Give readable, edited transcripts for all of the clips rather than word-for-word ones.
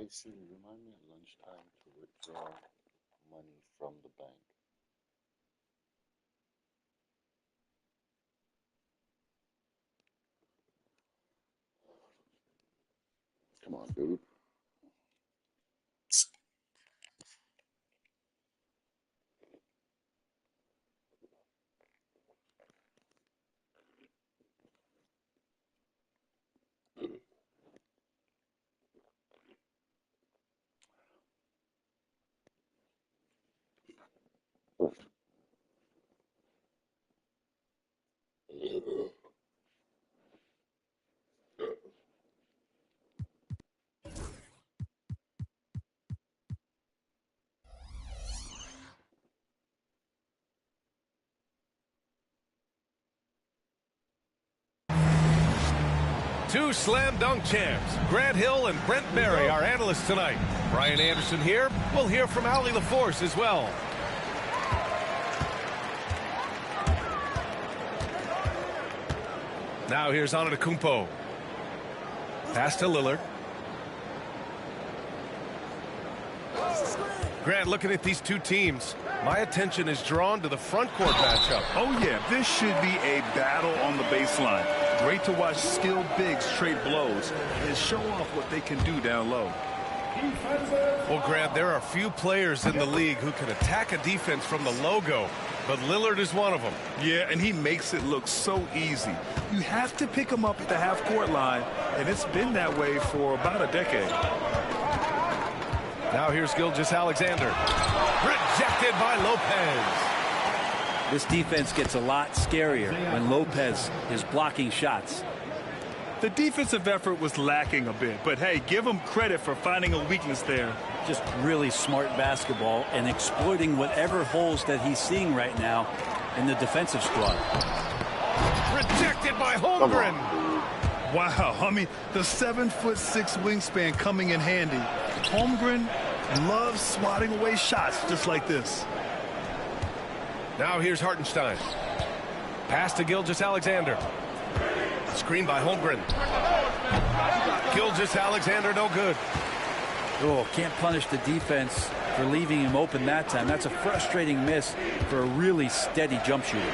Hey Siri, remind me at lunchtime to withdraw money from the bank. Come on, dude. Two slam dunk champs, Grant Hill and Brent Barry, our analysts tonight. Brian Anderson here. We'll hear from Allie LaForce as well. Now here's Antetokounmpo. Pass to Lillard. Grant, looking at these two teams, my attention is drawn to the front court matchup. Oh, yeah, this should be a battle on the baseline. Great to watch skilled bigs trade blows and show off what they can do down low. Well, Grant, there are few players in the league who can attack a defense from the logo, but Lillard is one of them. Yeah, and he makes it look so easy. You have to pick him up at the half-court line, and it's been that way for about a decade. Now here's Gilgeous-Alexander. Rejected by Lopez. This defense gets a lot scarier when Lopez is blocking shots. The defensive effort was lacking a bit, but hey, give him credit for finding a weakness there. Just really smart basketball and exploiting whatever holes that he's seeing right now in the defensive squad. Rejected by Holmgren. Wow, I mean, the 7'6" wingspan coming in handy. Holmgren loves swatting away shots just like this. Now here's Hartenstein. Pass to Gilgeous-Alexander. Screen by Holmgren. Gilgeous-Alexander, no good. Oh, can't punish the defense for leaving him open that time. That's a frustrating miss for a really steady jump shooter.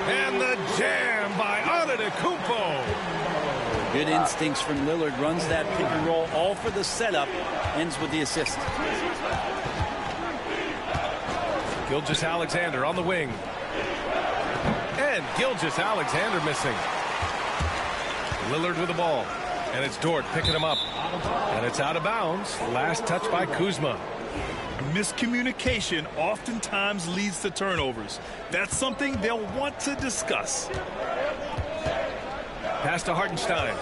And the jam by Antetokounmpo. Good instincts from Lillard. Runs that pick and roll all for the setup. Ends with the assist. Gilgeous-Alexander on the wing. And Gilgeous-Alexander missing. Lillard with the ball. And it's Dort picking him up. And it's out of bounds. Last touch by Kuzma. Miscommunication oftentimes leads to turnovers. That's something they'll want to discuss. Pass to Hartenstein.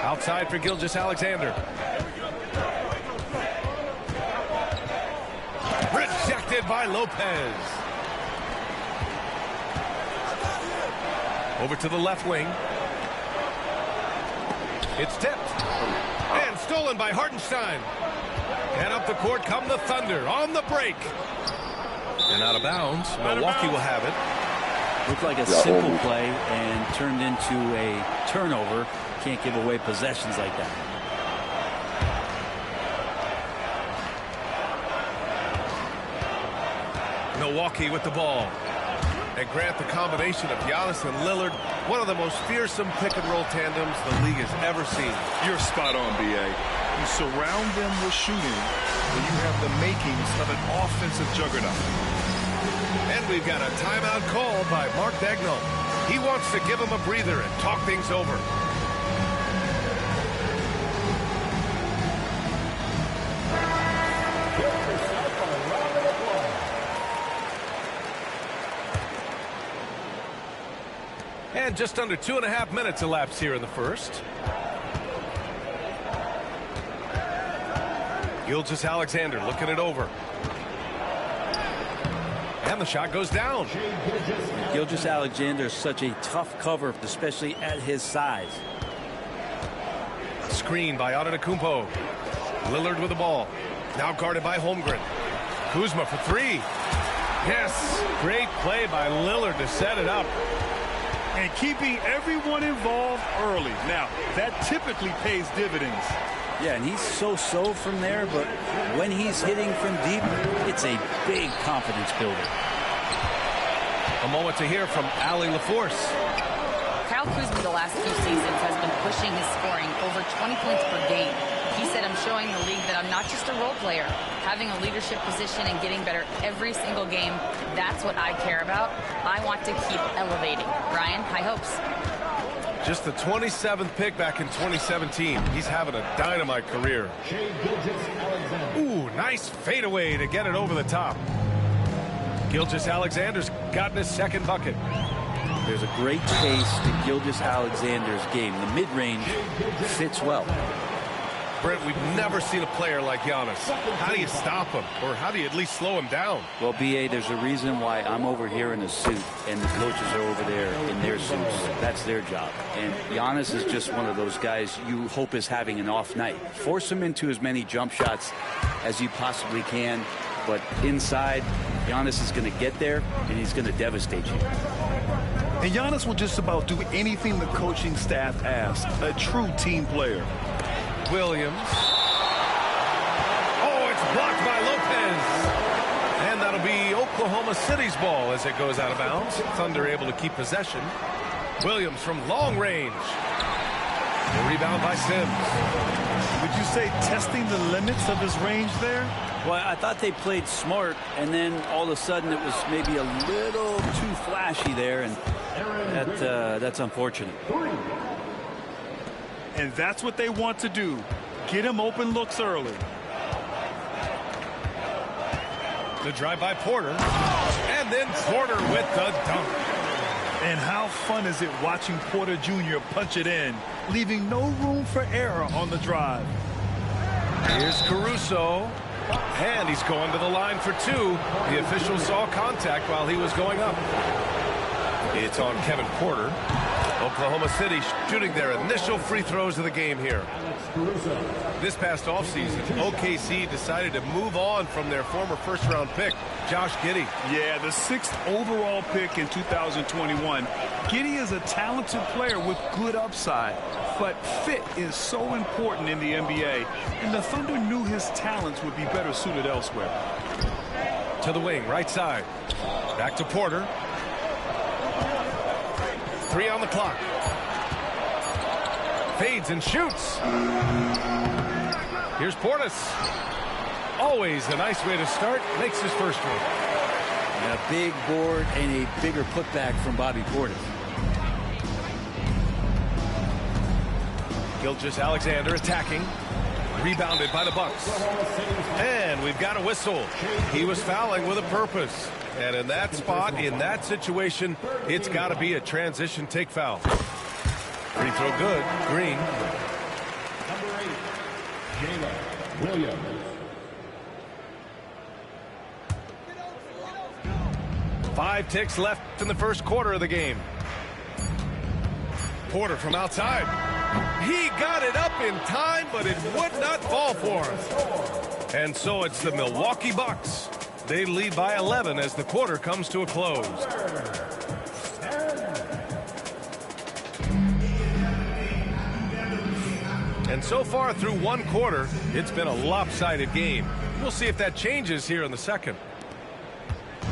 Outside for Gilgeous-Alexander. Rejected by Lopez. Over to the left wing. It's tipped. And stolen by Hartenstein. And up the court come the Thunder on the break. And out of bounds. Milwaukee will have it. Looked like a simple play and turned into a turnover. Can't give away possessions like that. Milwaukee with the ball. And Grant, the combination of Giannis and Lillard, one of the most fearsome pick-and-roll tandems the league has ever seen. You're spot on, B.A. You surround them with shooting, and you have the makings of an offensive juggernaut. And we've got a timeout call by Mark Daigneault. He wants to give him a breather and talk things over. And just under 2.5 minutes elapsed here in the first. Gilgeous-Alexander looking it over. And the shot goes down. Gilgeous-Alexander is such a tough cover, especially at his size. Screen by Antetokounmpo. Lillard with the ball. Now guarded by Holmgren. Kuzma for three. Yes, great play by Lillard to set it up. And keeping everyone involved early. Now, that typically pays dividends. Yeah, and he's so-so from there, but when he's hitting from deep, it's a big confidence builder. A moment to hear from Allie LaForce. Kyle Kuzma the last few seasons has been pushing his scoring over 20 points per game. He said, I'm showing the league that I'm not just a role player. Having a leadership position and getting better every single game, that's what I care about. I want to keep elevating. Ryan, high hopes. Just the 27th pick back in 2017. He's having a dynamite career. Ooh, nice fadeaway to get it over the top. Gilgeous-Alexander's gotten his second bucket. There's a great case to Gilgeous-Alexander's game. The mid-range fits well. Brent, we've never seen a player like Giannis. How do you stop him? Or how do you at least slow him down? Well, B.A., there's a reason why I'm over here in a suit and the coaches are over there in their suits. That's their job. And Giannis is just one of those guys you hope is having an off night. Force him into as many jump shots as you possibly can. But inside, Giannis is going to get there, and he's going to devastate you. And Giannis will just about do anything the coaching staff asks. A true team player. Williams. Oh, it's blocked by Lopez. And that'll be Oklahoma City's ball as it goes out of bounds. Thunder able to keep possession. Williams from long range. The rebound by Sims. Would you say testing the limits of his range there? Well, I thought they played smart, and then all of a sudden it was maybe a little too flashy there, and that's unfortunate. And that's what they want to do. Get him open looks early. The drive by Porter. And then Porter with the dunk. And how fun is it watching Porter Jr. punch it in, leaving no room for error on the drive. Here's Caruso. And he's going to the line for two. The official saw contact while he was going up. It's on Kevin Porter. Oklahoma City shooting their initial free throws of the game here. This past offseason, OKC decided to move on from their former first-round pick, Josh Giddey. Yeah, the 6th overall pick in 2021. Giddey is a talented player with good upside, but fit is so important in the NBA, and the Thunder knew his talents would be better suited elsewhere. To the wing, right side. Back to Porter. 3 on the clock. Fades and shoots. Here's Portis. Always a nice way to start. Makes his first one. And a big board and a bigger putback from Bobby Portis. Gilgeous-Alexander attacking. Rebounded by the Bucks. And we've got a whistle. He was fouling with a purpose. And in that spot, in that situation, it's got to be a transition take foul. Free throw good. Green. Number 8, Jalen Williams. 5 ticks left in the first quarter of the game. Porter from outside. He got it up in time, but it would not fall for him. And so it's the Milwaukee Bucks. They lead by 11 as the quarter comes to a close. And so far through one quarter, it's been a lopsided game. We'll see if that changes here in the second.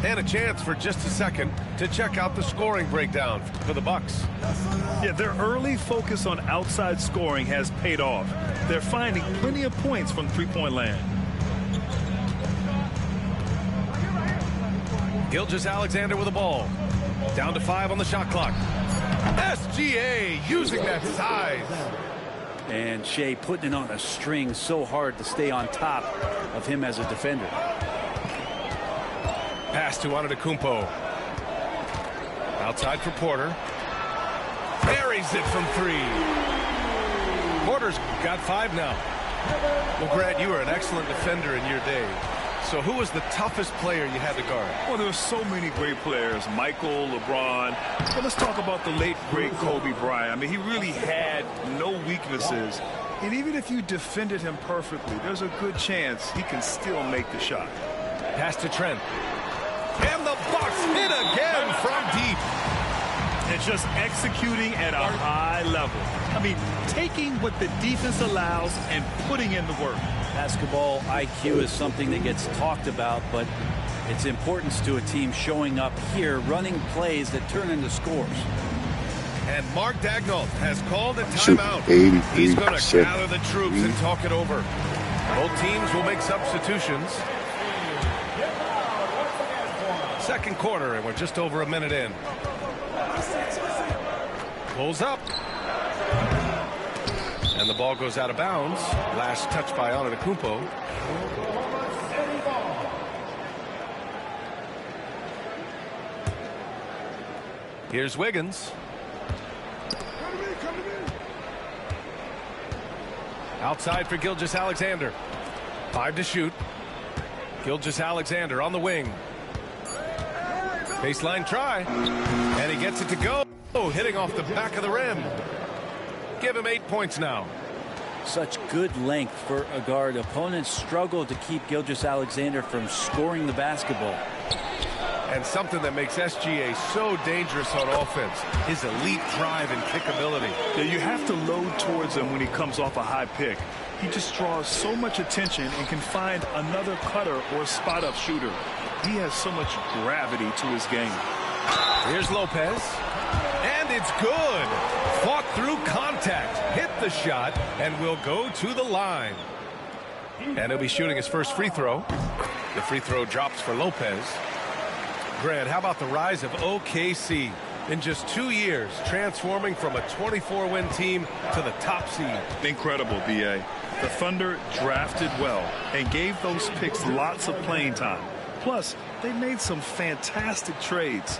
And a chance for just a second to check out the scoring breakdown for the Bucks. Yeah, their early focus on outside scoring has paid off. They're finding plenty of points from three-point land. Gilgeous-Alexander with the ball. Down to 5 on the shot clock. SGA using that size. And Shea putting it on a string so hard to stay on top of him as a defender. Pass to Antetokounmpo. Outside for Porter. Buries it from 3. Porter's got 5 now. Well, Brad, you were an excellent defender in your day. So who was the toughest player you had to guard? Well, there were so many great players. Michael, LeBron. But let's talk about the late, great Kobe Bryant. I mean, he really had no weaknesses. And even if you defended him perfectly, there's a good chance he can still make the shot. Pass to Trent. And the Bucks hit again from deep. and just executing at a high level. I mean, taking what the defense allows and putting in the work. Basketball IQ is something that gets talked about, but its importance to a team showing up here, running plays that turn into scores. And Mark Daigneault has called a timeout. He's going to gather the troops and talk it over. Both teams will make substitutions. Second quarter, and we're just over a minute in. Pulls up. And the ball goes out of bounds. Last touch by Antetokounmpo. Here's Wiggins. Outside for Gilgeous-Alexander. 5 to shoot. Gilgeous-Alexander on the wing. Baseline try. And he gets it to go. Oh, hitting off the back of the rim. Give him 8 points now. Such good length for a guard. Opponents struggle to keep Gilgeous-Alexander from scoring the basketball. And something that makes SGA so dangerous on offense, his elite drive and kick ability. Yeah, you have to load towards him when he comes off a high pick. He just draws so much attention and can find another cutter or spot-up shooter. He has so much gravity to his game. Here's Lopez. And it's good. Fought through contact. Hit the shot and will go to the line. And he'll be shooting his first free throw. The free throw drops for Lopez. Grant, how about the rise of OKC? In just 2 years, transforming from a 24-win team to the top seed. Incredible, B.A. The Thunder drafted well and gave those picks lots of playing time. Plus, they made some fantastic trades.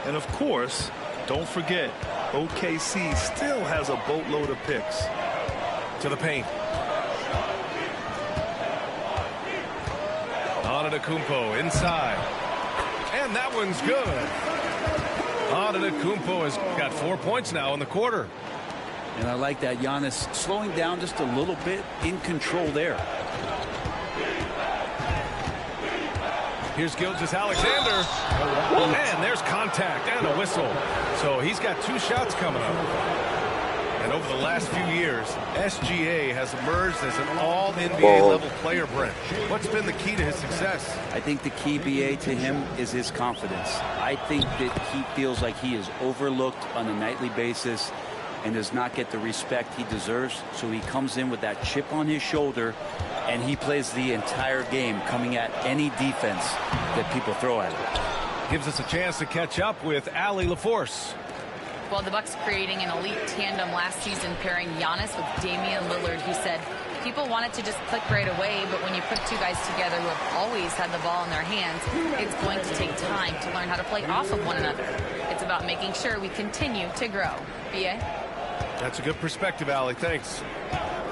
And of course, don't forget, OKC still has a boatload of picks. To the paint. Antetokounmpo inside. And that one's good. Antetokounmpo has got 4 points now in the quarter. And I like that. Giannis slowing down just a little bit, in control there. Here's Gilgeous-Alexander. And there's contact and a whistle. So he's got 2 shots coming up. And over the last few years, SGA has emerged as an all-NBA level player, Brent. What's been the key to his success? I think the key, BA, to him is his confidence. I think that he feels like he is overlooked on a nightly basis and does not get the respect he deserves. So he comes in with that chip on his shoulder, and he plays the entire game, coming at any defense that people throw at him. Gives us a chance to catch up with Allie LaForce. Well, the Bucks creating an elite tandem last season, pairing Giannis with Damian Lillard. He said people want it to just click right away, but when you put 2 guys together who have always had the ball in their hands, it's going to take time to learn how to play off of one another. It's about making sure we continue to grow. B.A.? That's a good perspective, Allie. Thanks.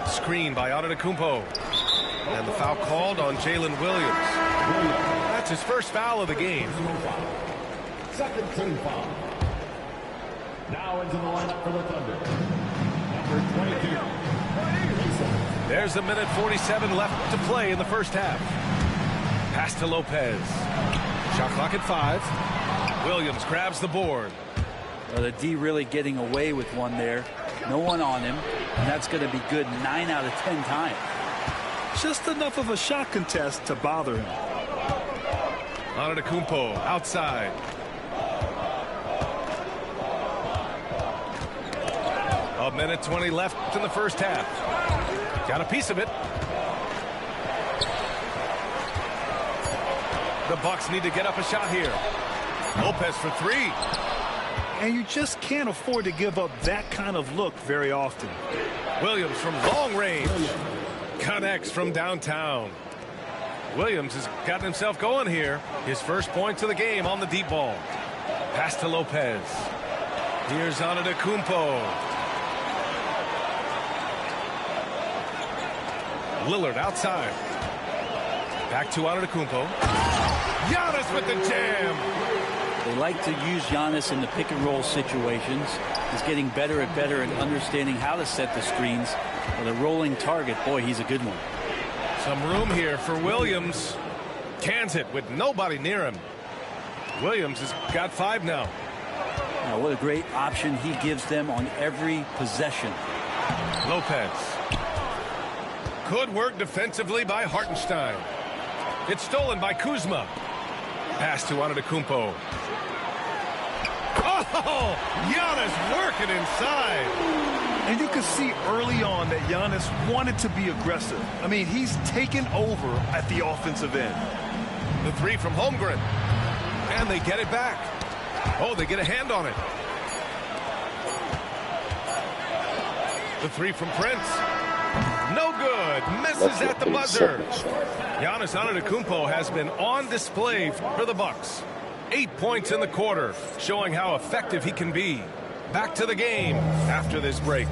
Screen by Antetokounmpo. And the foul called on Jalen Williams. That's his first foul of the game. Second team foul. Now into the lineup for the Thunder. Number 22. There's a minute 47 left to play in the first half. Pass to Lopez. Shot clock at 5. Williams grabs the board. Well, the D really getting away with one there. No one on him. And that's going to be good 9 out of 10 times. Just enough of a shot contest to bother him. Antetokounmpo outside. A minute 20 left in the first half. Got a piece of it. The Bucks need to get up a shot here. Lopez for 3. And you just can't afford to give up that kind of look very often. Williams from long range. Connects from downtown. Williams has gotten himself going here. His first points of the game on the deep ball. Pass to Lopez. Here's Antetokounmpo. Lillard outside. Back to Antetokounmpo. Giannis with the jam. They like to use Giannis in the pick and roll situations. He's getting better and better at understanding how to set the screens. With a rolling target, boy, he's a good one. Some room here for Williams. Cans it with nobody near him. Williams has got 5 now. What a great option he gives them on every possession. Lopez. Good work defensively by Hartenstein. It's stolen by Kuzma. Pass to Antetokounmpo. Oh, Giannis working inside. And you could see early on that Giannis wanted to be aggressive. I mean, he's taken over at the offensive end. The three from Holmgren. And they get it back. Oh, they get a hand on it. The three from Prince. No good. Misses at the buzzer. Giannis Antetokounmpo has been on display for the Bucks. 8 points in the quarter, showing how effective he can be. Back to the game after this break.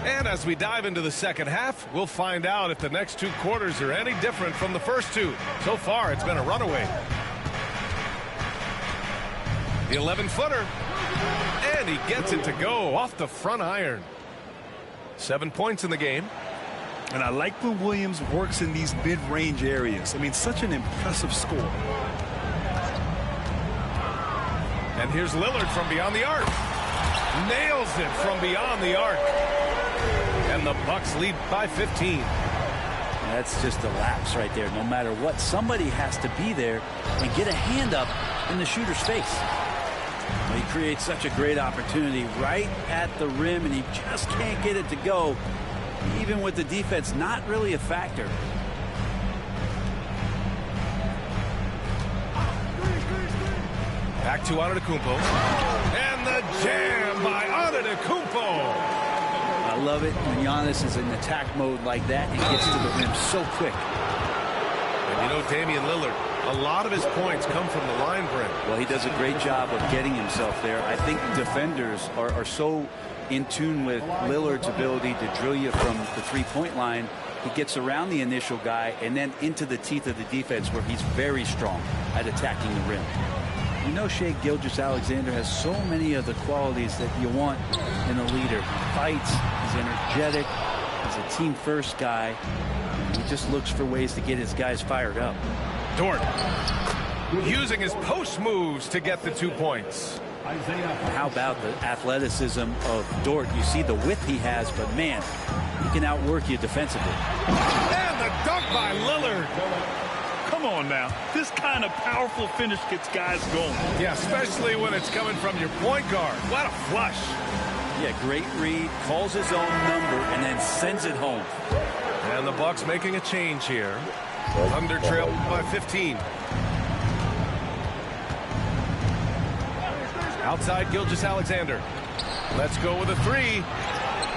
And as we dive into the second half, we'll find out if the next 2 quarters are any different from the first 2. So far, it's been a runaway. The 11-footer. And he gets it to go off the front iron. 7 points in the game. And I like when Williams works in these mid-range areas. I mean, such an impressive score. And here's Lillard from beyond the arc. Nails it from beyond the arc. And the Bucks lead by 15. That's just a lapse right there. No matter what, somebody has to be there and get a hand up in the shooter's face. He creates such a great opportunity right at the rim, and he just can't get it to go. Even with the defense not really a factor. Back to Antetokounmpo. And the jam by Antetokounmpo. I love it when Giannis is in attack mode like that and gets to the rim so quick. And you know, Damian Lillard, a lot of his points come from the line break. Well, he does a great job of getting himself there. I think defenders are so in tune with Lillard's ability to drill you from the three-point line. He gets around the initial guy and then into the teeth of the defense where he's very strong at attacking the rim. You know, Shai Gilgeous-Alexander has so many of the qualities that you want in a leader. He fights, he's energetic, he's a team-first guy. He just looks for ways to get his guys fired up. Dort using his post moves to get the 2 points. How about the athleticism of Dort? You see the width he has, but man, he can outwork you defensively. And the dunk by Lillard. Come on now. This kind of powerful finish gets guys going. Yeah, especially when it's coming from your point guard. What a flush. Yeah, great read, calls his own number, and then sends it home. And the Bucks making a change here. Thunder trail by 15. Outside Gilgeous-Alexander. Let's go with a 3.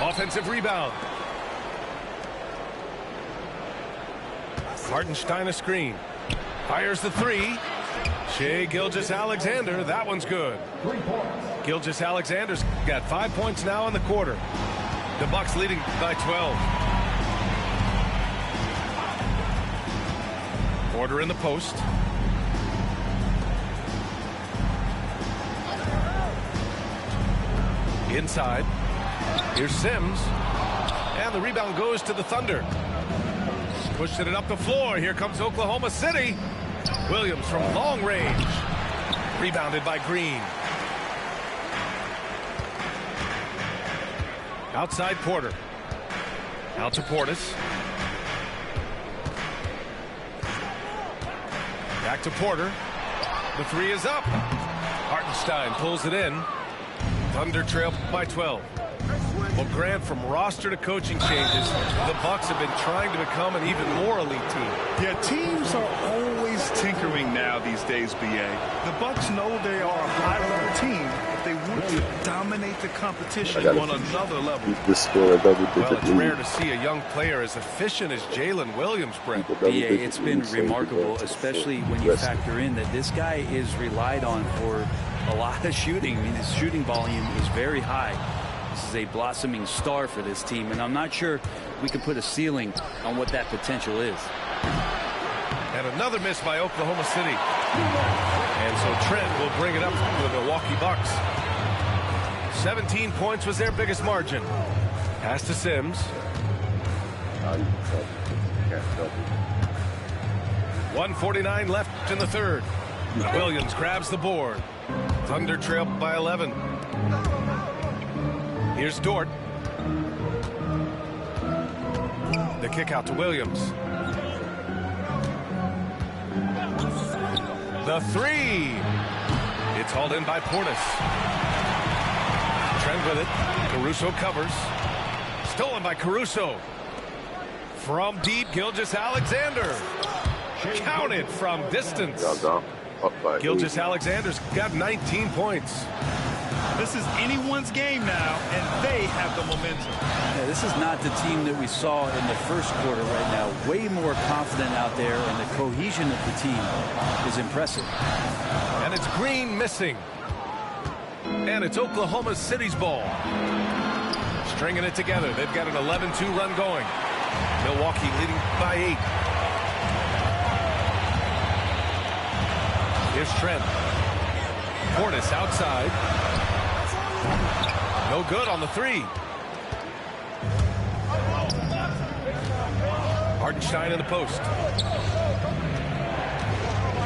Offensive rebound. Hartenstein a screen. Fires the 3. Shai Gilgeous-Alexander. That one's good. Gilgeous-Alexander's got 5 points now in the quarter. The Bucks leading by 12. Order in the post. Inside. Here's Sims. And the rebound goes to the Thunder. Pushing it up the floor. Here comes Oklahoma City. Williams from long range. Rebounded by Green. Outside Porter. Out to Portis. Back to Porter. The 3 is up. Hartenstein pulls it in. Thunder trail by 12. Well, Grant, from roster to coaching changes, the Bucks have been trying to become an even more elite team. Yeah, teams are always tinkering now these days, B.A. The Bucks know they are a high-level team, but they want to dominate the competition on another level. Well, it's rare to see a young player as efficient as Jalen Williams, Brent. B.A., it's been remarkable, especially when you factor in that this guy is relied on for a lot of shooting. I mean, his shooting volume is very high. This is a blossoming star for this team, and I'm not sure we can put a ceiling on what that potential is. And another miss by Oklahoma City. And so Trent will bring it up to the Milwaukee Bucks. 17 points was their biggest margin. Pass to Sims. 1:49 left in the third. Williams grabs the board. Thunder trail by 11. Here's Dort. The kick out to Williams. The three. It's hauled in by Portis. Trent with it. Caruso covers. Stolen by Caruso. From deep, Gilgeous-Alexander. Counted from distance. Gilgeous-Alexander's got 19 points. This is anyone's game now, and they have the momentum. Yeah, this is not the team that we saw in the first quarter right now. Way more confident out there, and the cohesion of the team is impressive. And it's Green missing. And it's Oklahoma City's ball. Stringing it together. They've got an 11-2 run going. Milwaukee leading by 8. Here's Trent. Portis outside. No good on the three. Hartenstein in the post.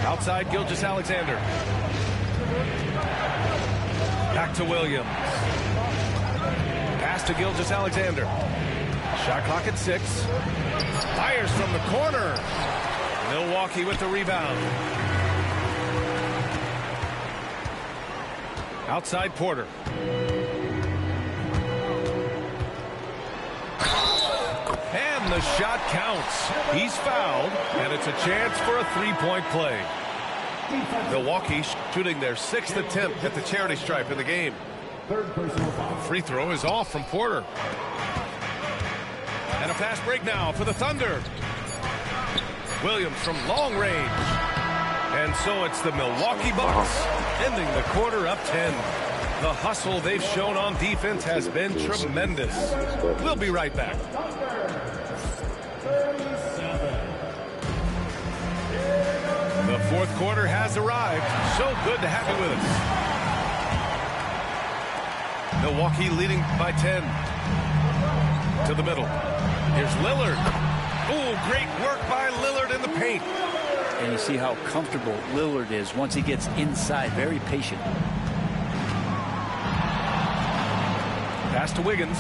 Outside, Gilgeous-Alexander. Back to Williams. Pass to Gilgeous-Alexander. Shot clock at 6. Fires from the corner. Milwaukee with the rebound. Outside Porter. And the shot counts. He's fouled, and it's a chance for a three-point play. Milwaukee shooting their 6th attempt at the charity stripe in the game. Free throw is off from Porter. And a fast break now for the Thunder. Williams from long range. And so it's the Milwaukee Bucks ending the quarter up 10. The hustle they've shown on defense has been tremendous. We'll be right back. The fourth quarter has arrived. So good to have you with us. Milwaukee leading by 10. To the middle. Here's Lillard. Oh, great work by Lillard in the paint. And you see how comfortable Lillard is once he gets inside. Very patient. Pass to Wiggins.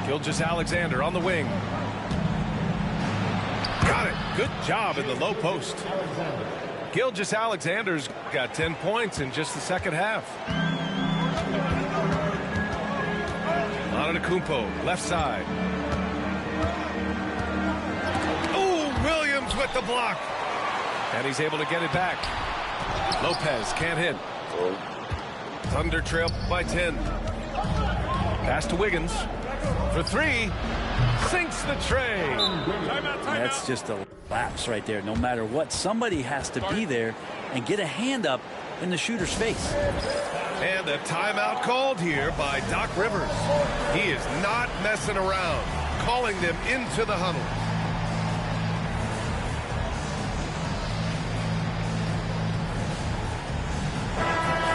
Gilgeous-Alexander on the wing. Got it. Good job in the low post. Gilgeous-Alexander's got 10 points in just the second half. Antetokounmpo, left side. Williams with the block. And he's able to get it back. Lopez can't hit. Thunder trail by 10. Pass to Wiggins. For 3. Sinks the tray. That's just a lapse right there. No matter what, somebody has to be there and get a hand up in the shooter's face. And a timeout called here by Doc Rivers. He is not messing around. Calling them into the huddle.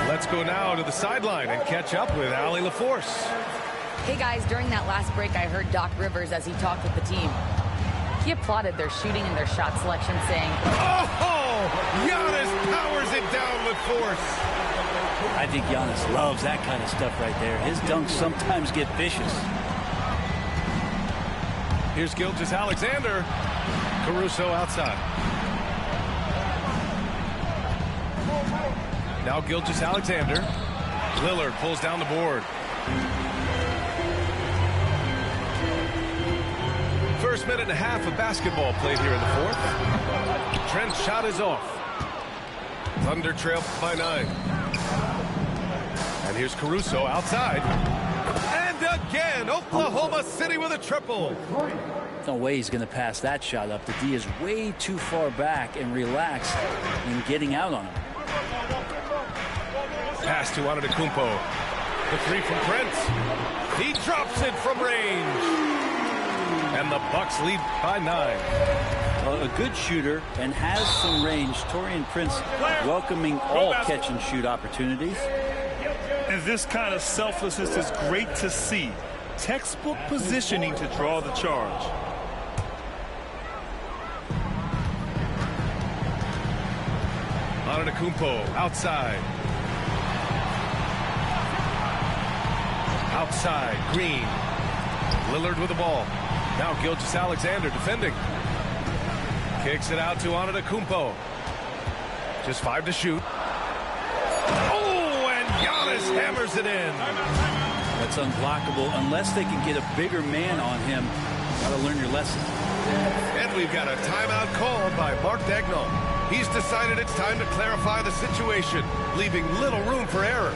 Let's go now to the sideline and catch up with Allie LaForce. Hey guys, during that last break, I heard Doc Rivers as he talked with the team. He applauded their shooting and their shot selection, saying, "Oh, Giannis powers it down with force." I think Giannis loves that kind of stuff right there. His dunks sometimes get vicious. Here's Gilgeous-Alexander. Caruso outside. Now Gilgeous-Alexander. Lillard pulls down the board. First minute and a half of basketball played here in the fourth. Trent's shot is off. Thunder trail by 9. And here's Caruso outside. And again, Oklahoma City with a triple. No way he's going to pass that shot up. The D is way too far back and relaxed in getting out on him. Pass to Antetokounmpo. The 3 from Prince. He drops it from range. And the Bucks lead by 9. A good shooter and has some range. Taurean Prince welcoming all catch and shoot opportunities. And this kind of selflessness is great to see. Textbook positioning to draw the charge. Antetokounmpo outside. Outside, Green. Lillard with the ball. Now Gilgeous-Alexander defending. Kicks it out to Antetokounmpo. Just 5 to shoot. Oh, and Giannis hammers it in. That's unblockable unless they can get a bigger man on him. Got to learn your lesson. And we've got a timeout called by Mark Daigneault. He's decided it's time to clarify the situation, leaving little room for error.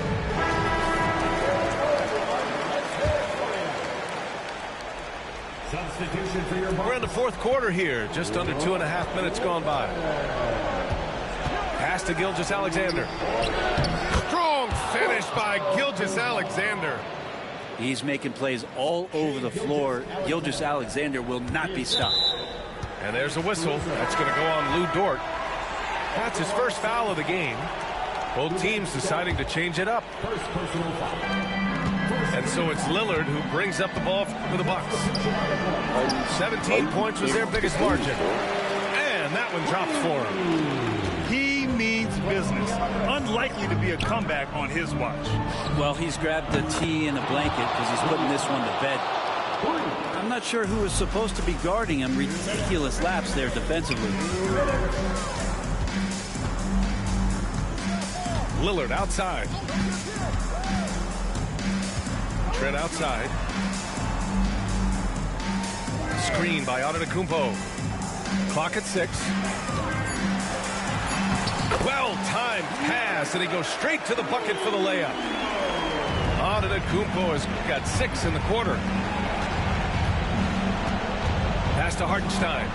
Substitution for your We're in the fourth quarter here, just under 2.5 minutes gone by. Pass to Gilgeous-Alexander. Strong finish by Gilgeous-Alexander. He's making plays all over the floor. Gilgeous-Alexander will not be stopped. And there's a whistle. That's going to go on Lou Dort. That's his first foul of the game. Both teams deciding to change it up. first personal foul. And so it's Lillard who brings up the ball for the Bucks. 17 points was their biggest margin. And that one drops for him. He means business. Unlikely to be a comeback on his watch. Well, he's grabbed the tee and a blanket because he's putting this one to bed. I'm not sure who is supposed to be guarding him. Ridiculous laps there defensively. Lillard outside. Trent outside. Screen by Antetokounmpo. Clock at 6. Well-timed pass, and he goes straight to the bucket for the layup. Antetokounmpo has got 6 in the quarter. Pass to Hartenstein.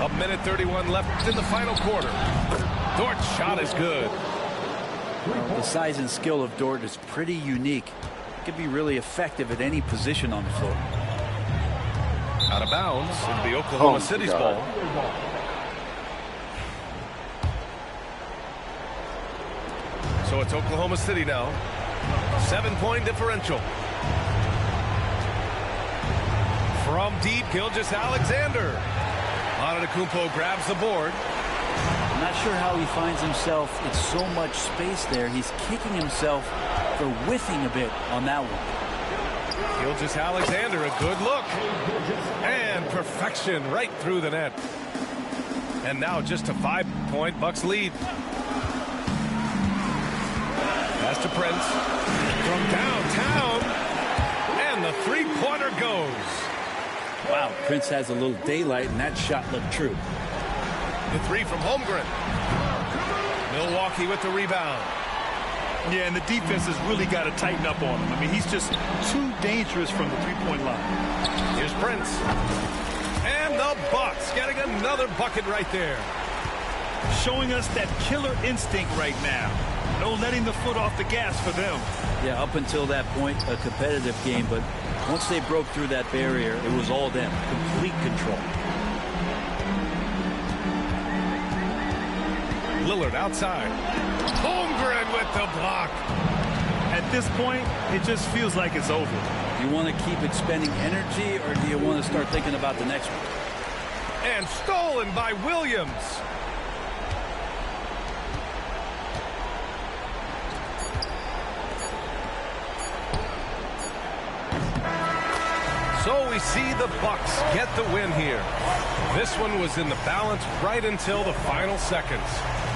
A minute 31 left in the final quarter. Dort's shot is good. Well, the size and skill of Dort is pretty unique. Could be really effective at any position on the floor. Out of bounds into the Oklahoma City's ball. So it's Oklahoma City now. 7-point differential. From deep, Gilgeous-Alexander. Antetokounmpo grabs the board. I'm not sure how he finds himself. It's so much space there. He's kicking himself for whiffing a bit on that one. Gilgeous-Alexander, a good look. And perfection right through the net. And now just a 5-point Bucks lead. Pass to Prince. From downtown. And the three-pointer goes. Wow, Prince has a little daylight, and that shot looked true. The three from Holmgren. Milwaukee with the rebound. Yeah, and the defense has really got to tighten up on him. I mean, he's just too dangerous from the three-point line. Here's Prince. And the Bucks getting another bucket right there. Showing us that killer instinct right now. No letting the foot off the gas for them. Yeah, up until that point, a competitive game, but once they broke through that barrier, it was all them. Complete control. Lillard outside. Holmgren with the block. At this point, it just feels like it's over. Do you want to keep expending energy, or do you want to start thinking about the next one? And stolen by Williams. So we see the Bucks get the win here. This one was in the balance right until the final seconds.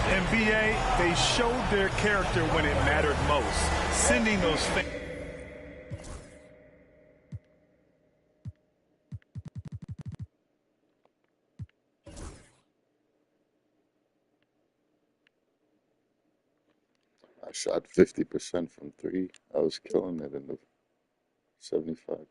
NBA, they showed their character when it mattered most, sending those fans. I shot 50% from 3. I was killing it in the 75%.